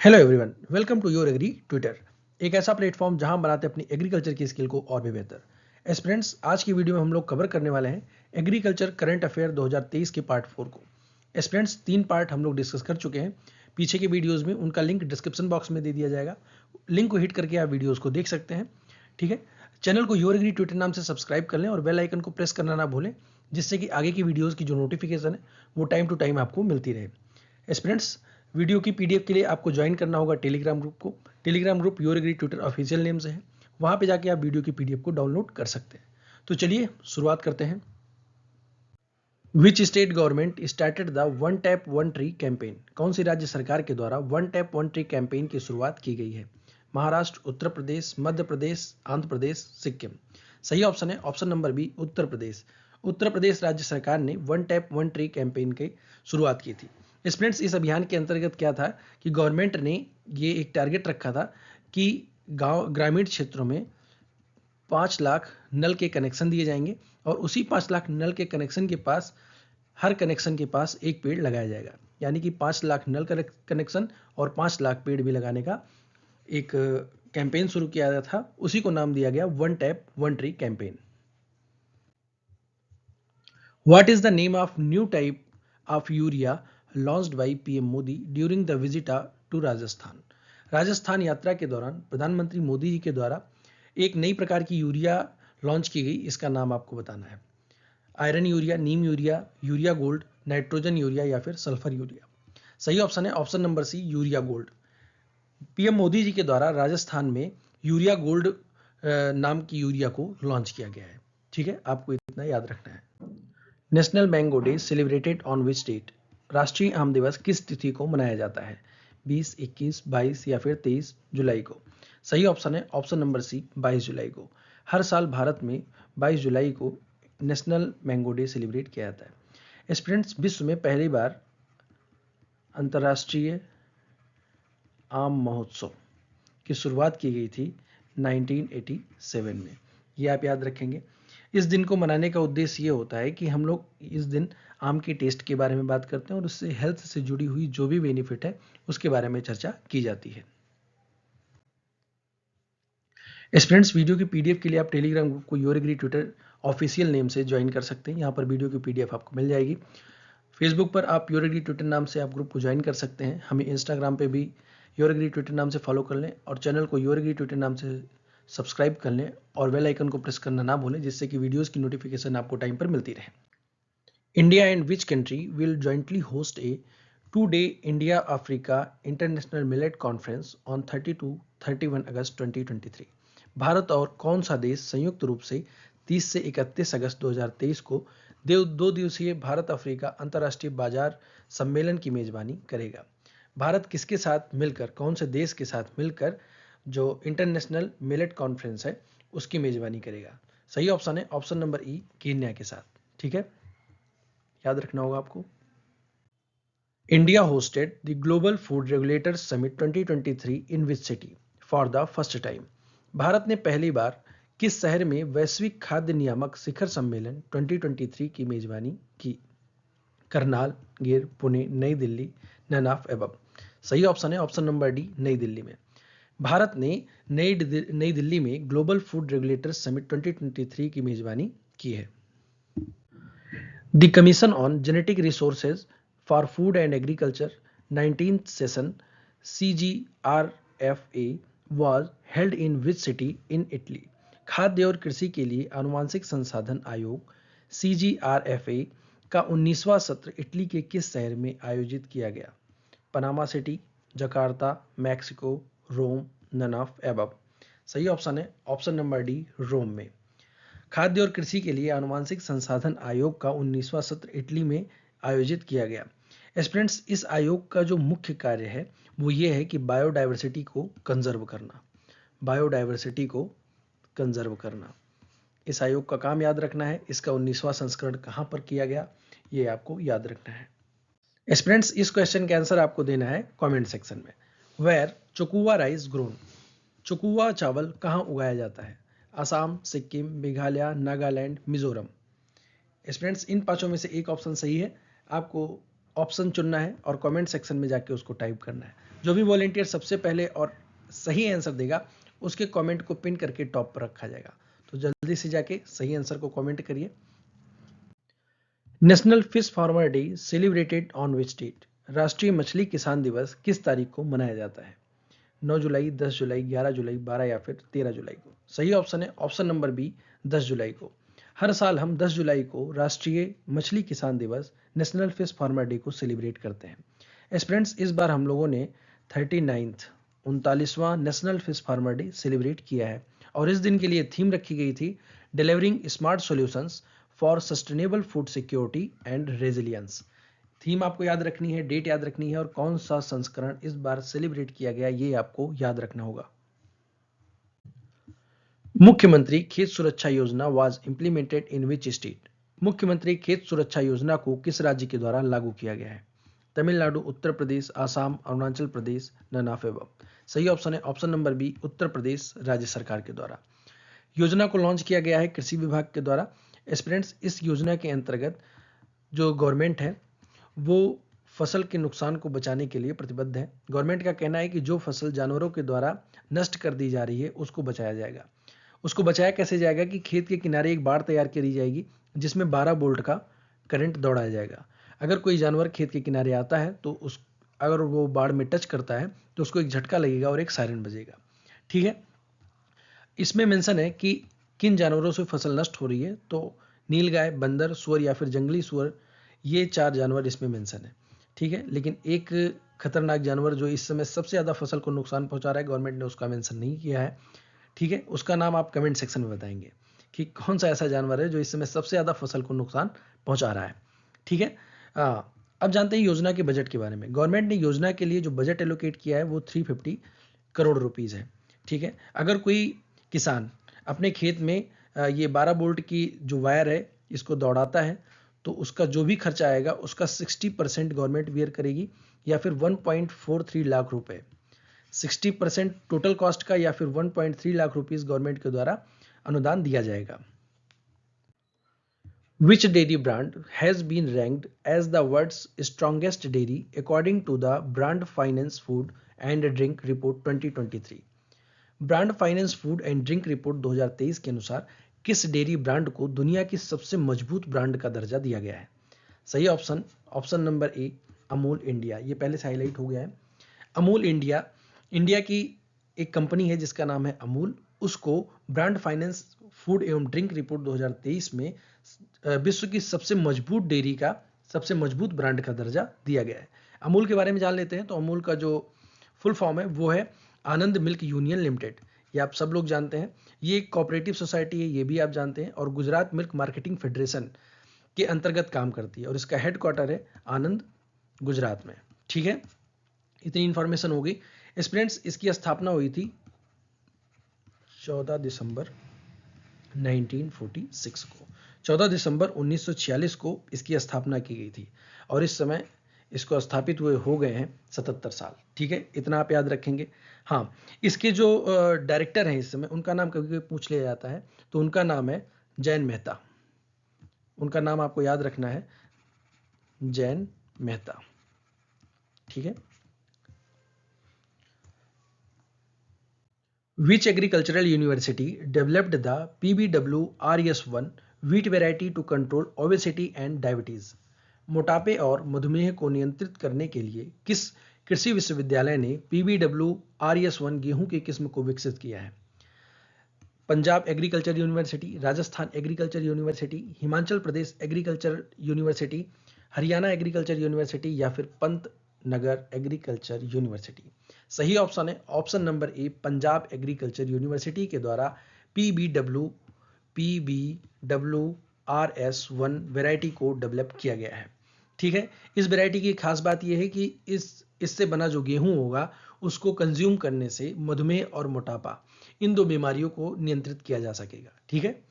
Hello everyone, welcome to your agri Twitter. एक ऐसा platform जहां बनाते अपनी एग्रीकल्चर की स्किल को और भी बेहतर। एस्पिरेंट्स, आज की वीडियो में हम लोग कवर करने वाले हैं एग्रीकल्चर करंट अफेयर 2023 के पार्ट 4 को। एस्पिरेंट्स, 3 पार्ट हम लोग डिस्कस कर चुके हैं। पीछे के वीडियोस में उनका लिंक डिस्क्रिप्शन बॉक्स में दे दिया जाएगा। लिंक को हिट करके आप वीडियोस को देख सकते हैं। ठीक है, चैनल को योर एग्री ट्विटर नाम से सब्सक्राइब कर लें और बेल आइकन को प्रेस करना ना भूलें, जिससे कि आगे की वीडियोस की जो नोटिफिकेशन है वो टाइम टू टाइम आपको मिलती रहे। एस्पिरेंट्स, वीडियो की पीडीएफ के लिए आपको ज्वाइन करना होगा टेलीग्राम ग्रुप को। Telegram group your agri Twitter official name से है। वहां पे जाके आप वीडियो की पीडीएफ को डाउनलोड कर सकते हैं। तो चलिए शुरुआत करते हैं। Which state government started the one tap one tree campaign? कौन सी राज्य सरकार के द्वारा one tap one tree campaign की शुरुआत की गई है? महाराष्ट्र, उत्तर प्रदेश, मध्य प्रदेश, आंध्र प्रदेश, सिक्किम। सही ऑप्शन है option number B, Uttar Pradesh. Uttar Pradesh राज्य सरकार ने one tap one tree campaign की शुरुआत की थी। स्टूडेंट्स, इस अभियान के अंतर्गत क्या था कि गवर्नमेंट ने ये एक टारगेट रखा था कि गांव ग्रामीण क्षेत्रों में 5 लाख नल के कनेक्शन दिए जाएंगे और उसी 5 लाख नल के कनेक्शन के पास हर कनेक्शन के पास एक पेड़ लगाया जाएगा। यानी कि 5 लाख नल कनेक्शन और 5 लाख पेड़ भी लगाने का एक कैंपेन शुरू किया गया था। उसी को नाम दिया गया one tap one tree campaign. What is the name of new type of urea launched by PM Modi during the visit to Rajasthan? Rajasthan यात्रा के दौरान प्रधानमंत्री मोदी जी के द्वारा एक नई प्रकार की यूरिया लॉन्च की गई। इसका नाम आपको बताना है। Iron urea, neem urea, urea gold, nitrogen urea या फिर सल्फर यूरिया। सही ऑप्शन है option number C, urea gold. PM Modi ji के द्वारा राजस्थान में यूरिया गोल्ड नाम की यूरिया को लॉन्च किया गया है। ठीक है, आपको इतना याद रखना है। National mango day celebrated on which date? राष्ट्रीय आम दिवस किस तिथि को मनाया जाता है? 20, 21, 22 या फिर 23 जुलाई को? सही ऑप्शन है ऑप्शन नंबर सी, 22 जुलाई को। हर साल भारत में 22 जुलाई को नेशनल मैंगो डे सेलिब्रेट किया जाता है। स्टूडेंट्स, विश्व में पहली बार अंतर्राष्ट्रीय आम महोत्सव की शुरुआत की गई थी 1987 में। ये आप याद रखेंगे। इस दिन को मनाने का उद्देश्य ये होता है कि हम लोग इस दिन आम के टेस्ट के बारे में बात करते हैं और उससे हेल्थ से जुड़ी हुई जो भी बेनिफिट है उसके बारे में चर्चा की जाती है। स्टूडेंट्स, वीडियो की पीडीएफ के लिए आप टेलीग्राम ग्रुप को your agri Twitter official name से ज्वाइन कर सकते हैं। यहाँ पर वीडियो की पीडीएफ आपको मिल जाएगी। फेसबुक पर आप योर एग्री ट्विटर नाम से आप ग्रुप को ज्वाइन कर सकते हैं। हमें इंस्टाग्राम पे भी योर एग्री ट्विटर नाम से फॉलो कर लें और चैनल को योर एग्री ट्विटर नाम से सब्सक्राइब कर लें और बेल आइकन को प्रेस करना ना भूलें, जिससे कि वीडियोस की नोटिफिकेशन आपको टाइम पर मिलती रहे। India and which country will jointly host A 2-day India Africa international millet conference on 30-31 अगस्त 2023? भारत और कौन सा देश संयुक्त रूप से 30 से 31 अगस्त 2023 को 2 दिवसीय भारत अफ्रीका अंतर्राष्ट्रीय बाजार सम्मेलन की मेजबानी करेगा? भारत किसके साथ मिलकर, कौन से देश के साथ मिलकर जो इंटरनेशनल मिलेट कॉन्फ्रेंस है उसकी मेजबानी करेगा? सही ऑप्शन है ऑप्शन नंबर ई, केन्या के साथ। ठीक है, याद रखना होगा आपको। India hosted the global food regulators summit 2023 in which city for the first time? Bharat ने पहली बार किस शहर में वैश्विक खाद्य नियामक शिखर सम्मेलन 2023 की मेजबानी की? करनाल, गिर, पुणे, नई दिल्ली, नन ऑफ एबव। सही ऑप्शन है ऑप्शन नंबर डी, नई दिल्ली में। भारत ने नई दिल्ली में ग्लोबल फूड रेगुलेटर्स समिट 2023 की मेजबानी की है। The commission on genetic resources for food and agriculture 19th session CGRFA was held in which city in Italy? खाद्य और कृषि के लिए आनुवांशिक संसाधन आयोग CGRFA का 19वां सत्र इटली के किस शहर में आयोजित किया गया? Panama City, Jakarta, Mexico, Rome, none of above. सही ऑप्शन है ऑप्शन नंबर डी, रोम में। खाद्य और कृषि के लिए आनुवांशिक संसाधन आयोग का 19वां सत्र इटली में आयोजित किया गया। स्टूडेंट्स, इस आयोग का जो मुख्य कार्य है वो ये है कि बायोडाइवर्सिटी को कंजर्व करना। बायोडाइवर्सिटी को कंजर्व करना इस आयोग का काम याद रखना है। इसका 19वां संस्करण कहाँ पर किया गया ये आपको याद रखना है। स्टूडेंट्स, इस क्वेश्चन का आंसर आपको देना है कमेंट सेक्शन में। Where chokuwa rice grown? Chokuwa चावल कहाँ उगाया जाता है? असम, सिक्किम, मेघालय, नागालैंड, मिजोरम। स्टूडेंट्स, इन पांचों में से एक ऑप्शन सही है। आपको ऑप्शन चुनना है और कमेंट सेक्शन में जाके उसको टाइप करना है। जो भी वॉलेंटियर सबसे पहले और सही आंसर देगा उसके कमेंट को पिन करके टॉप पर रखा जाएगा। तो जल्दी से जाके सही आंसर को कमेंट करिए। National fish farmer day celebrated on which date? राष्ट्रीय मछली किसान दिवस किस तारीख को मनाया जाता है? 9 जुलाई, 10 जुलाई, 11 जुलाई, 12 या फिर 13 जुलाई को? सही ऑप्शन है ऑप्शन नंबर बी, 10 जुलाई को। हर साल हम 10 जुलाई को राष्ट्रीय मछली किसान दिवस नेशनल फिश फार्मर डे को सेलिब्रेट करते हैं। एस्पिरेंट्स, इस बार हम लोगों ने 39वां national fish farmer day celebrate किया है और इस दिन के लिए थीम रखी गई थी delivering smart solutions for sustainable food security and resilience. Theme आपको याद रखनी है, डेट याद रखनी है और कौन सा संस्करण इस बार सेलिब्रेट किया गया ये आपको याद रखना होगा। मुख्यमंत्री खेत सुरक्षा योजना was implemented in which state? मुख्यमंत्री खेत सुरक्षा योजना को किस राज्य के द्वारा लागू किया गया है? Tamil Nadu, Uttar Pradesh, Assam, Arunachal Pradesh, none of above? सही ऑप्शन है option number B, Uttar Pradesh राज्य सरकार के द्वारा। योजना को लॉन्च किया गया है कृषि विभाग के द्वारा। एस्पिरेंट्स, इस योजना के अंतर्गत जो गवर्नमेंट है वो फसल के नुकसान को बचाने के लिए प्रतिबद्ध है। गवर्नमेंट का कहना है कि जो फसल जानवरों के द्वारा नष्ट कर दी जा रही है उसको बचाया जाएगा। उसको बचाया कैसे जाएगा कि खेत के किनारे एक बाड़ तैयार करी जाएगी जिसमें 12 वोल्ट का करंट दौड़ाया जाएगा। अगर कोई जानवर खेत के किनारे आता है तो अगर वो बाड़ में टच करता है तो उसको एक झटका लगेगा और एक सायरन बजेगा। ठीक है, इसमें मेंशन है कि किन जानवरों से फसल नष्ट हो रही है, तो नीलगाय, बंदर, सुअर या फिर जंगली सुअर, ये 4 जानवर इसमें मेंशन है। ठीक है, लेकिन एक खतरनाक जानवर जो इस समय सबसे ज़्यादा फसल को नुकसान पहुंचा रहा है, गवर्नमेंट ने उसका मेंशन नहीं किया है। ठीक है, उसका नाम आप कमेंट सेक्शन में बताएंगे कि कौन सा ऐसा जानवर है जो इस समय सबसे ज़्यादा फसल को नुकसान पहुंचा रहा है। ठीक है, अब जानते हैं योजना के बजट के बारे में। गवर्नमेंट ने योजना के लिए जो बजट एलोकेट किया है वो 350 करोड़ रुपीज़ है। ठीक है, अगर कोई किसान अपने खेत में ये 12 वोल्ट की जो वायर है इसको दौड़ाता है तो उसका जो भी खर्चा आएगा उसका 60% गवर्नमेंट बियर करेगी या फिर 1.43 लाख रुपए। 60% टोटल कॉस्ट का या फिर 1.3 लाख रुपीस गवर्नमेंट के द्वारा अनुदान दिया जाएगा। Which dairy brand has been ranked as the world's strongest dairy according to the Brand Finance Food and Drink Report 2023? Brand finance food and drink report 2023 के अनुसार किस डेयरी ब्रांड को दुनिया की सबसे मजबूत ब्रांड का दर्जा दिया गया है? सही ऑप्शन ऑप्शन नंबर ए, अमूल इंडिया। ये पहले से हाईलाइट हो गया है। अमूल इंडिया की एक कंपनी है जिसका नाम है अमूल। उसको ब्रांड फाइनेंस फूड एवं ड्रिंक रिपोर्ट 2023 में विश्व की सबसे मजबूत डेयरी का सबसे मजबूत ब्रांड का दर्जा दिया गया है। अमूल के बारे में जान लेते हैं। तो अमूल का जो फुल फॉर्म है वो है आनंद मिल्क यूनियन लिमिटेड। ये आप सब लोग जानते हैं। ये एक कोऑपरेटिव सोसाइटी है, ये भी आप जानते हैं, और गुजरात मिल्क मार्केटिंग फेडरेशन के अंतर्गत काम करती है और इसका हेडक्वार्टर है आनंद, गुजरात में। ठीक है, इतनी इंफॉर्मेशन हो गई। स्टूडेंट्स, इसकी स्थापना हुई थी 14 दिसंबर 1946 को। 14 दिसंबर 1946 को इसकी स्थापना की गई थी और इस समय इसको स्थापित हुए हो गए हैं 77 साल। ठीक है, इतना आप याद रखेंगे। हाँ, इसके जो डायरेक्टर हैं इस समय, उनका नाम कभी कभी पूछ लिया जाता है, तो उनका नाम है जैन मेहता। उनका नाम आपको याद रखना है, जैन मेहता। ठीक है। Which agricultural university developed the PBW-RS1 wheat variety to control obesity and diabetes? मोटापे और मधुमेह को नियंत्रित करने के लिए किस कृषि विश्वविद्यालय ने PBW-RS1 गेहूं की किस्म को विकसित किया है? Punjab agriculture university, Rajasthan agriculture university, Himachal Pradesh agriculture university, Haryana agriculture university या फिर पंत नगर एग्रीकल्चर यूनिवर्सिटी? सही ऑप्शन है option number A, Punjab agriculture university के द्वारा PBW-RS1 वैरायटी को डेवलप किया गया है। ठीक है, इस वैरायटी की खास बात यह है कि इससे बना जो गेहूं होगा उसको कंज्यूम करने से मधुमेह और मोटापा, इन दो बीमारियों को नियंत्रित किया जा सकेगा। ठीक है,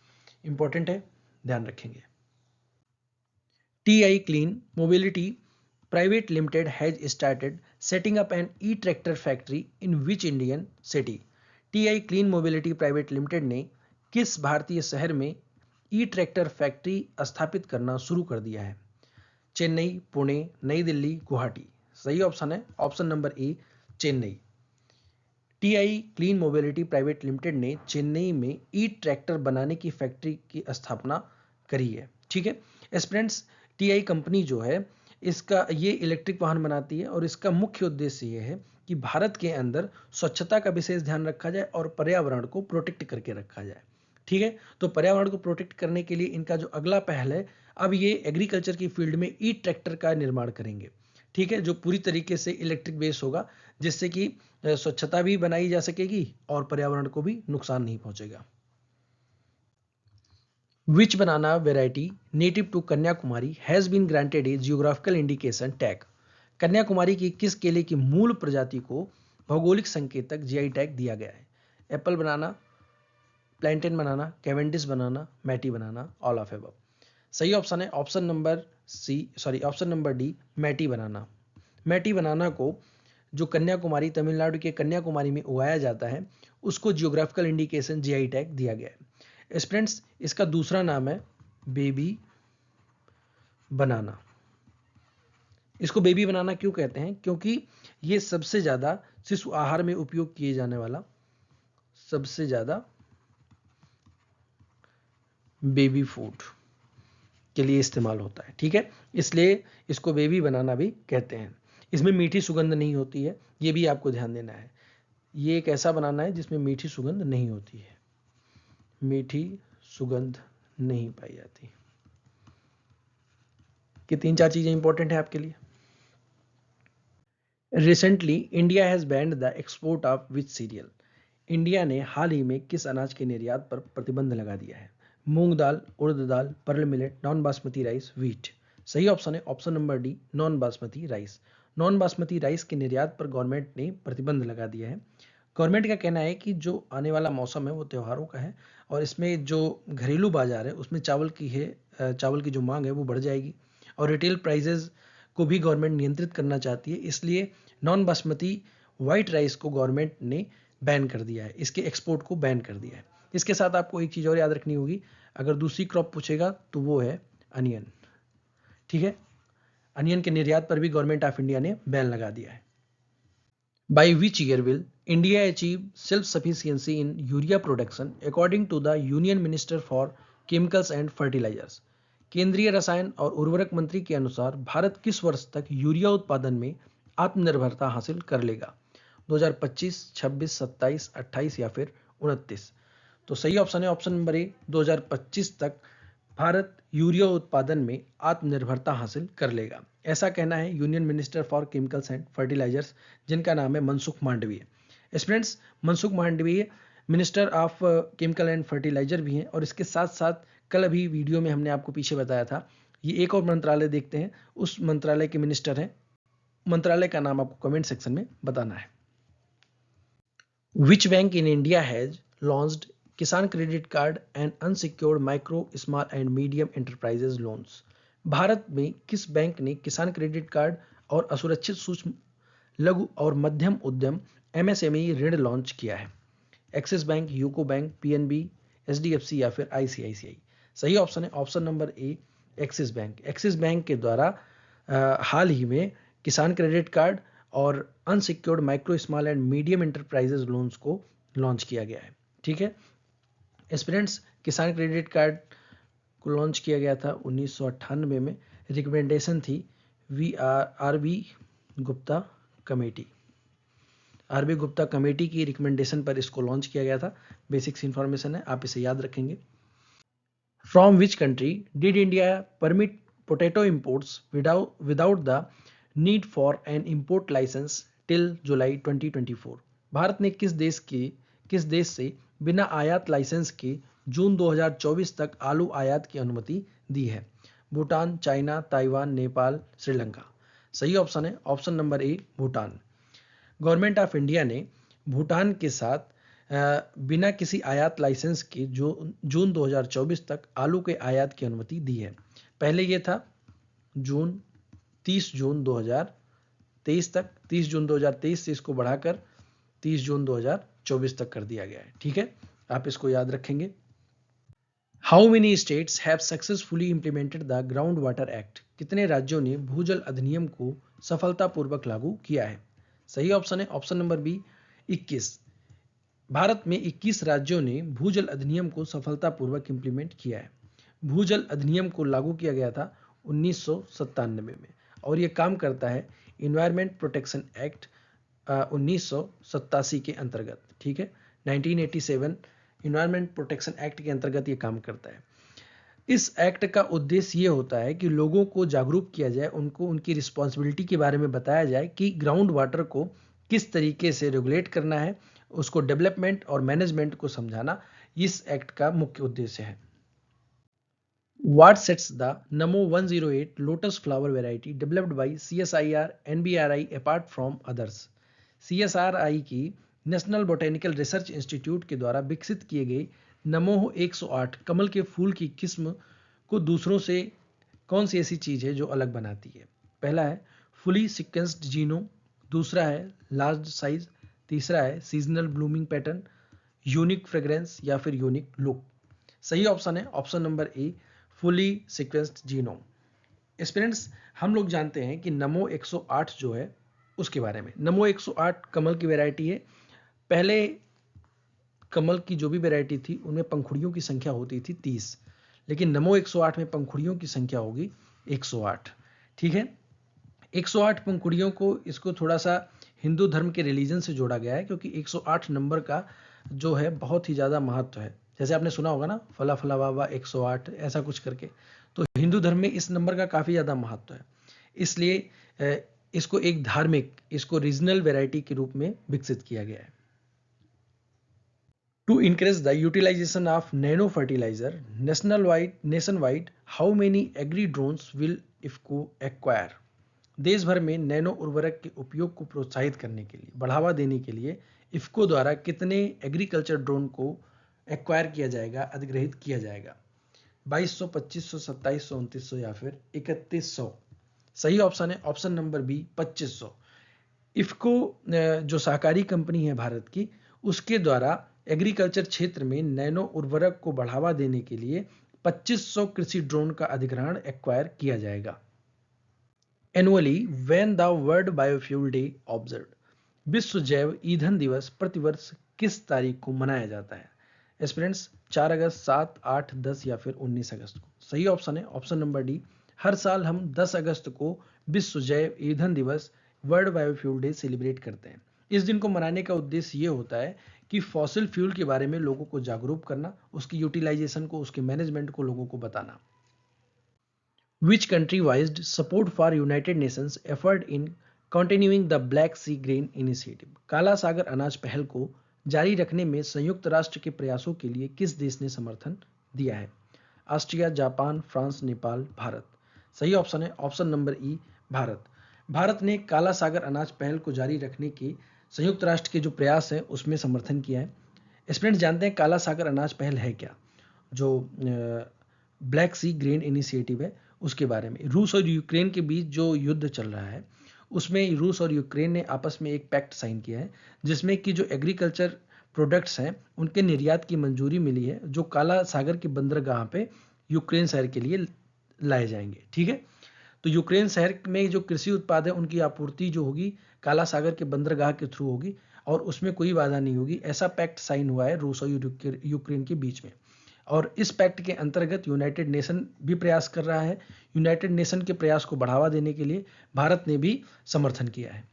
इंपॉर्टेंट है, ध्यान रखेंगे। TI clean mobility private limited has started setting up an e tractor factory in which Indian city? TI clean mobility private limited ने किस भारतीय शहर में ई-ट्रैक्टर फैक्ट्री स्थापित करना शुरू कर दिया है? चेन्नई, पुणे, नई दिल्ली, गुवाहाटी। सही ऑप्शन है ऑप्शन नंबर ए, Chennai. TI clean mobility private limited ने चेन्नई में ई ट्रैक्टर बनाने की फैक्ट्री की स्थापना करी है। ठीक है एस्पिरेंट्स, टीआई कंपनी जो है इसका ये इलेक्ट्रिक वाहन बनाती है और इसका मुख्य उद्देश्य ये है कि भारत के अंदर स्वच्छता का विशेष ध्यान रखा जाए और पर्यावरण को प्रोटेक्ट करके रखा जाए। ठीक है, तो पर्यावरण को प्रोटेक्ट करने के लिए इनका जो अगला पहल है, अब ये एग्रीकल्चर की फील्ड में ई ट्रैक्टर का निर्माण करेंगे। ठीक है, जो पूरी तरीके से इलेक्ट्रिक बेस होगा, जिससे कि स्वच्छता भी बनाई जा सकेगी और पर्यावरण को भी नुकसान नहीं पहुंचेगा। Which banana variety native to Kanyakumari has been granted a geographical indication tag? Kanyakumari की किस केले की मूल प्रजाति को भौगोलिक संकेतक जीआई टैग दिया गया है? Apple banana, plantain banana, Cavendish banana, Matti banana, all of above. सही ऑप्शन है option number D, Matti banana. Matti banana को जो कन्याकुमारी, तमिलनाडु के कन्याकुमारी में उगाया जाता है, उसको जियोग्राफिकल इंडिकेशन जीआई टैग दिया गया है। स्टूडेंट्स, इसका दूसरा नाम है बेबी बनाना। इसको बेबी बनाना क्यों कहते हैं? क्योंकि ये सबसे ज़्यादा शिशु आहार में उपयोग किए जाने वाला सबसे ज़्यादा बेबी फूड के लिए इस्तेमाल होता है। ठीक है, इसलिए इसको बेबी बनाना भी कहते हैं। इसमें मीठी सुगंध नहीं होती है, ये भी आपको ध्यान देना है। ये एक ऐसा बनाना है जिसमें मीठी सुगंध नहीं होती है, मीठी सुगंध नहीं पाई जाती। कि 3-4 चीजें इंपॉर्टेंट है आपके लिए। Recently India has banned the export of which serial? India ने हाल ही में किस अनाज के निर्यात पर प्रतिबंध लगा दिया है? Moong dal, urad dal, pearl millet, non basmati rice, wheat. सही ऑप्शन है option number D, non basmati rice. Non basmati rice के निर्यात पर गवर्नमेंट ने प्रतिबंध लगा दिया है। गवर्नमेंट का कहना है कि जो आने वाला मौसम है वो त्योहारों का है और इसमें जो घरेलू बाजार है उसमें चावल की जो मांग है वो बढ़ जाएगी और रिटेल प्राइजेज को भी गवर्नमेंट नियंत्रित करना चाहती है। इसलिए नॉन बासमती वाइट राइस को गवर्नमेंट ने बैन कर दिया है, इसके एक्सपोर्ट को बैन कर दिया है। इसके साथ आपको एक चीज़ और याद रखनी होगी, अगर दूसरी क्रॉप पूछेगा तो वो है अनियन। ठीक है, अनियन के निर्यात पर भी गवर्नमेंट ऑफ इंडिया ने बैन लगा दिया है। By which year will India achieve self sufficiency in urea production according to the union minister for chemicals and fertilisers? केंद्रीय रसायन और उर्वरक मंत्री के अनुसार भारत किस वर्ष तक यूरिया उत्पादन में आत्मनिर्भरता हासिल कर लेगा? 2025, 26, 27, 28 या फिर 29? तो सही ऑप्शन है ऑप्शन नंबर ए, 2025 तक भारत यूरिया उत्पादन में आत्मनिर्भरता हासिल कर लेगा। ऐसा कहना है union minister for chemicals and fertilisers, जिनका नाम है Mansukh Mandaviya. Students, Mansukh Mandaviya minister of chemical and fertiliser भी हैं और इसके साथ साथ कल अभी वीडियो में हमने आपको पीछे बताया था, ये एक और मंत्रालय देखते हैं, उस मंत्रालय के मिनिस्टर हैं। मंत्रालय का नाम आपको कमेंट सेक्शन में बताना है। Which bank in India has launched Kisan credit card and unsecured micro, small and medium enterprises loans? भारत में किस बैंक ने किसान क्रेडिट कार्ड और असुरक्षित सूक्ष्म, लघु और मध्यम उद्यम एमएसएमई ऋण लॉन्च किया है? Axis bank, UCO bank, PNB, HDFC या फिर आईसीआईसीआई? सही ऑप्शन है ऑप्शन नंबर ए, एक्सिस बैंक। एक्सिस बैंक के द्वारा हाल ही में किसान क्रेडिट कार्ड और unsecured micro, small and medium enterprises loans को लॉन्च किया गया है। ठीक है एस्पिरेंट्स, किसान क्रेडिट कार्ड को लॉन्च किया गया था 1998 में। रिकमेंडेशन थी RB Gupta committee. RB Gupta committee की रिकमेंडेशन पर इसको लॉन्च किया गया था। बेसिक्स इंफॉर्मेशन है, आप इसे याद रखेंगे। From which country did India permit potato imports without the need for an import licence till July 2024? भारत ने किस देश से बिना आयात लाइसेंस के जून 2024 तक आलू आयात की अनुमति दी है? Bhutan, China, Taiwan, Nepal, Sri Lanka? सही ऑप्शन है option number A, Bhutan. Government of India ने भूटान के साथ बिना किसी आयात लाइसेंस के जो जून 2024 तक आलू के आयात की अनुमति दी है। पहले ये था 30 जून 2023 तक, 30 जून 2023 से इसको बढ़ाकर 30 जून 2024 तक कर दिया गया है। ठीक है, आप इसको याद रखेंगे। How many states have successfully implemented the ground water act? कितने राज्यों ने भूजल अधिनियम को सफलतापूर्वक लागू किया है? सही ऑप्शन है ऑप्शन नंबर बी 21। भारत में 21 राज्यों ने भूजल अधिनियम को सफलतापूर्वक इम्प्लीमेंट किया है। भूजल अधिनियम को लागू किया गया था 1997 में और ये काम करता है इन्वायरमेंट प्रोटेक्शन एक्ट 1987 के अंतर्गत। ठीक है, 1987 इन्वायरमेंट प्रोटेक्शन एक्ट के अंतर्गत ये काम करता है। इस एक्ट का उद्देश्य ये होता है कि लोगों को जागरूक किया जाए, उनको उनकी रिस्पॉन्सिबिलिटी के बारे में बताया जाए कि ग्राउंड वाटर को किस तरीके से रेगुलेट करना है, उसको डेवलपमेंट और मैनेजमेंट को समझाना इस एक्ट का मुख्य उद्देश्य है। What sets the Namo 108 lotus flower variety developed by CSIR NBRI apart from others? CSRI की नेशनल बोटेनिकल रिसर्च इंस्टीट्यूट के द्वारा विकसित किए गए नमोह 108 कमल के फूल की किस्म को दूसरों से कौन सी ऐसी चीज है जो अलग बनाती है? पहला है फुली सीक्वेंस्ड जीनोम, दूसरा है लार्ज साइज, तीसरा है seasonal blooming pattern, unique fragrance या फिर यूनिक लुक। सही ऑप्शन है ऑप्शन नंबर ए फुली सीक्वेंस्ड जीनोम। स्टूडेंट्स, हम लोग जानते हैं कि नमो 108 जो है उसके बारे में। नमो 108 कमल की वैरायटी है। पहले कमल की जो भी वैरायटी थी उनमें पंखुड़ियों की संख्या होती थी 30, लेकिन नमो 108 में पंखुड़ियों की संख्या होगी 108। ठीक है, 108 पंखुड़ियों को इसको थोड़ा सा हिंदू धर्म के रिलीजन से जोड़ा गया है क्योंकि 108 नंबर का जो है बहुत ही ज़्यादा महत्व है। जैसे आपने सुना होगा ना, फला फला बाबा 108 ऐसा कुछ करके, तो हिंदू धर्म में इस नंबर का काफ़ी ज़्यादा महत्व है। इसलिए इसको एक धार्मिक, इसको रीजनल वैरायटी के रूप में विकसित किया गया है। To increase the utilization of nano fertilizer nationwide, how many agri drones will IFFCO acquire? देश भर में नैनो उर्वरक के उपयोग को प्रोत्साहित करने के लिए, बढ़ावा देने के लिए इफ्को द्वारा कितने एग्रीकल्चर ड्रोन को एक्वायर किया जाएगा, अधिग्रहित किया जाएगा? 2200, 2500, 2700, 2900 या फिर 3100? सही ऑप्शन है ऑप्शन नंबर बी 2500। इफ्को जो सहकारी कंपनी है भारत की, उसके द्वारा एग्रीकल्चर क्षेत्र में नैनो उर्वरक को बढ़ावा देने के लिए 2500 कृषि ड्रोन का अधिग्रहण एक्वायर किया जाएगा। Annually when the world biofuel day observed? विश्व जैव ईंधन दिवस प्रतिवर्ष किस तारीख को मनाया जाता है? स्टूडेंट्स, 4 अगस्त, 7, 8, 10 या फिर 19 अगस्त को? सही ऑप्शन है ऑप्शन नंबर डी। हर साल हम 10 अगस्त को विश्व जैव ईंधन दिवस, वर्ल्ड बायोफ्यूल डे सेलिब्रेट करते हैं। इस दिन को मनाने का उद्देश्य ये होता है कि फॉसिल फ्यूल के बारे में लोगों को जागरूक करना, उसकी यूटिलाइजेशन को, उसके मैनेजमेंट को लोगों को बताना। Which country voiced support for United Nations effort in continuing the Black Sea Grain Initiative? काला सागर अनाज पहल को जारी रखने में संयुक्त राष्ट्र के प्रयासों के लिए किस देश ने समर्थन दिया है? Austria, Japan, France, Nepal, Bharat? सही ऑप्शन है ऑप्शन नंबर ई भारत। भारत ने काला सागर अनाज पहल को जारी रखने के संयुक्त राष्ट्र के जो प्रयास हैं उसमें समर्थन किया है। स्टूडेंट्स, जानते हैं काला सागर अनाज पहल है क्या? जो ब्लैक सी ग्रेन इनिशिएटिव है उसके बारे में। रूस और यूक्रेन के बीच जो युद्ध चल रहा है उसमें रूस और यूक्रेन ने आपस में एक पैक्ट साइन किया है जिसमें कि जो एग्रीकल्चर प्रोडक्ट्स हैं उनके निर्यात की मंजूरी मिली है, जो काला सागर के बंदरगाह पे यूक्रेन शहर के लिए लाए जाएंगे। ठीक है, तो यूक्रेन शहर में जो कृषि उत्पाद है उनकी आपूर्ति जो होगी काला सागर के बंदरगाह के थ्रू होगी और उसमें कोई बाधा नहीं होगी। ऐसा पैक्ट साइन हुआ है रूस और यूक्रेन के बीच में, और इस पैक्ट के अंतर्गत यूनाइटेड नेशन भी प्रयास कर रहा है। यूनाइटेड नेशन के प्रयास को बढ़ावा देने के लिए भारत ने भी समर्थन किया है।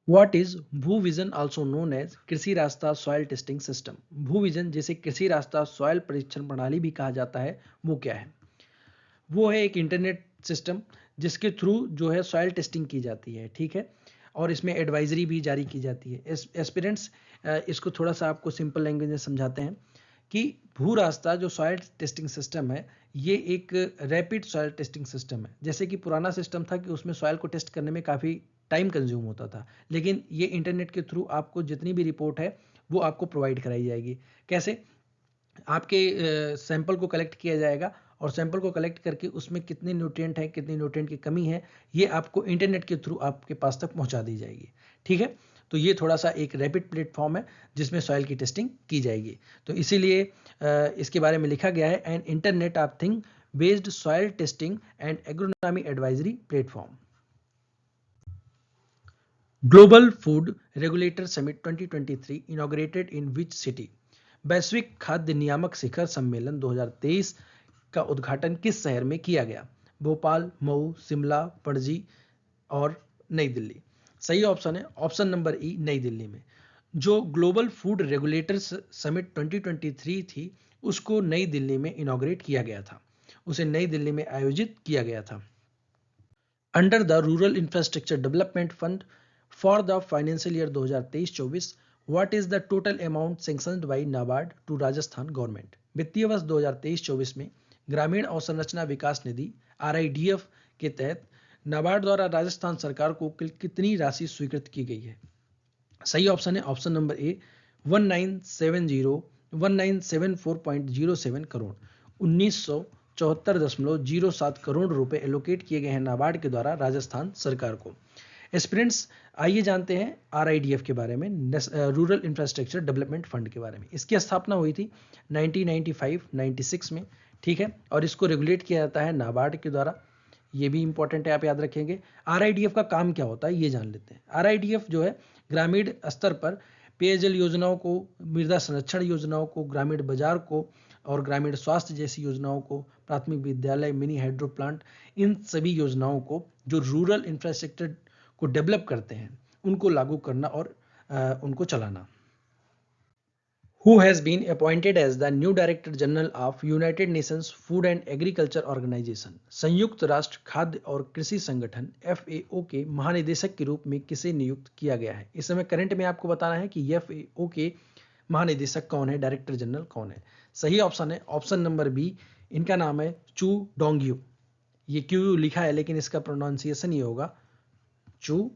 What is Bhuvision also known as Krishi Rasta soil testing system? भूविजन, जिसे कृषि रास्ता सॉइल परीक्षण प्रणाली भी कहा जाता है, वो क्या है? वो है एक इंटरनेट सिस्टम जिसके थ्रू जो है सॉइल टेस्टिंग की जाती है। ठीक है, और इसमें एडवाइजरी भी जारी की जाती है। एस्पिरेंट्स, इसको थोड़ा सा आपको सिंपल लैंग्वेज में समझाते हैं कि भू रास्ता जो सॉइल टेस्टिंग सिस्टम है ये एक रैपिड सॉइल टेस्टिंग सिस्टम है। जैसे कि पुराना सिस्टम था कि उसमें सॉइल को टेस्ट करने में काफ़ी टाइम कंज्यूम होता था, लेकिन ये इंटरनेट के थ्रू आपको जितनी भी रिपोर्ट है वो आपको प्रोवाइड कराई जाएगी। कैसे? आपके सैंपल को कलेक्ट किया जाएगा और सैंपल को कलेक्ट करके उसमें कितने न्यूट्रिएंट हैं, कितनी न्यूट्रिएंट की कमी है, ये आपको इंटरनेट के थ्रू आपके पास तक पहुंचा दी जाएगी। ठीक है, तो ये थोड़ा सा एक रैपिड प्लेटफॉर्म है जिसमें सॉइल की टेस्टिंग की जाएगी। तो इसीलिए इसके बारे में लिखा गया है an internet of thing based soil testing and agronomy advisory platform. Global food regulator summit 2023 inaugurated in which city? वैश्विक खाद्य नियामक शिखर सम्मेलन 2023 का उद्घाटन किस शहर में किया गया? भोपाल, मऊ, शिमला, पणजी और नई दिल्ली। सही ऑप्शन है ऑप्शन नंबर ई, नई दिल्ली में। जो ग्लोबल फूड रेगुलेटर्स समिट 2023 थी उसको नई दिल्ली में इनॉग्रेट किया गया था, उसे नई दिल्ली में आयोजित किया गया था। Under the rural infrastructure development fund for the financial year 2023-24 what is the total amount sanctioned by NABARD to Rajasthan government? वित्तीय वर्ष 2023-24 में ग्रामीण अवसंरचना विकास निधि RIDF के तहत नाबार्ड द्वारा राजस्थान सरकार को कितनी राशि स्वीकृत की गई है? सही ऑप्शन है ऑप्शन नंबर ए 1974.07 करोड़। 1974.07 करोड़ रुपए एलोकेट किए गए हैं नाबार्ड के द्वारा राजस्थान सरकार को। एस्पिरेंट्स, आइए जानते हैं RIDF के बारे में, रूरल इंफ्रास्ट्रक्चर डेवलपमेंट फंड के बारे में। इसकी स्थापना हुई थी 1995-96 में, ठीक है, और इसको रेगुलेट किया जाता है नाबार्ड के द्वारा। ये भी इंपॉर्टेंट है, आप याद रखेंगे। RIDF का काम क्या होता है ये जान लेते हैं। RIDF जो है ग्रामीण स्तर पर पेयजल योजनाओं को, मृदा संरक्षण योजनाओं को, ग्रामीण बाजार को और ग्रामीण स्वास्थ्य जैसी योजनाओं को, प्राथमिक विद्यालय, मिनी हाइड्रो प्लांट, इन सभी योजनाओं को जो रूरल इंफ्रास्ट्रक्चर को डेवलप करते हैं उनको लागू करना और उनको चलाना। Who has been appointed as the new Director General of United Nations Food and Agriculture Organization? संयुक्त राष्ट्र खाद्य और कृषि संगठन FAO के महानिदेशक के रूप में किसे नियुक्त किया गया है? इस समय करंट में आपको बताना है कि FAO के महानिदेशक कौन है, डायरेक्टर जनरल कौन है। सही ऑप्शन है ऑप्शन नंबर बी, इनका नाम है चू डोंगयू। ये क्यू लिखा है लेकिन इसका प्रोनाउंसिएशन ये होगा चू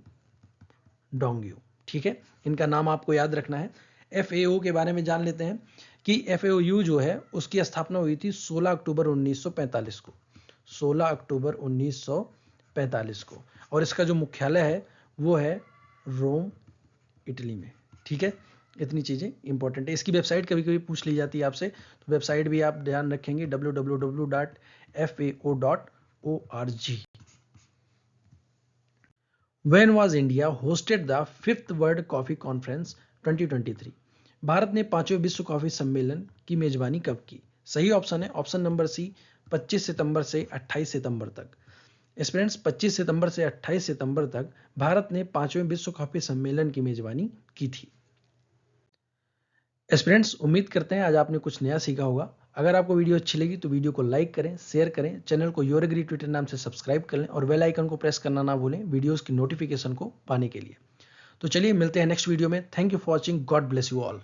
डोंगयू, ठीक है। इनका नाम आपको याद रखना है। FAO के बारे में जान लेते हैं कि FAO जो है उसकी स्थापना हुई थी 16 अक्टूबर 1945 को, 16 अक्टूबर 1945 को, और इसका जो मुख्यालय है वो है रोम, इटली में, ठीक है। इतनी चीज़ें इंपॉर्टेंट है। इसकी वेबसाइट कभी कभी पूछ ली जाती है आपसे, तो वेबसाइट भी आप ध्यान रखेंगे www.fao.org। When was India hosted the 5th World Coffee Conference 2023? Bharat ने 5वें विश्व कॉफी सम्मेलन की मेजबानी कब की? सही ऑप्शन है ऑप्शन नंबर सी, 25 सितंबर से 28 सितंबर तक। एस्पिरेंट्स, 25 सितंबर से 28 सितंबर तक भारत ने 5वें विश्व कॉफी सम्मेलन की मेजबानी की थी। एस्पिरेंट्स, उम्मीद करते हैं आज आपने कुछ नया सीखा होगा। अगर आपको वीडियो अच्छी लगी तो वीडियो को लाइक करें, शेयर करें, चैनल को योर एग्री ट्विटर नाम से सब्सक्राइब कर लें और बेल आइकन को प्रेस करना ना भूलें वीडियोस की नोटिफिकेशन को पाने के लिए। तो चलिए मिलते हैं नेक्स्ट वीडियो में। Thank you for watching, God bless you all.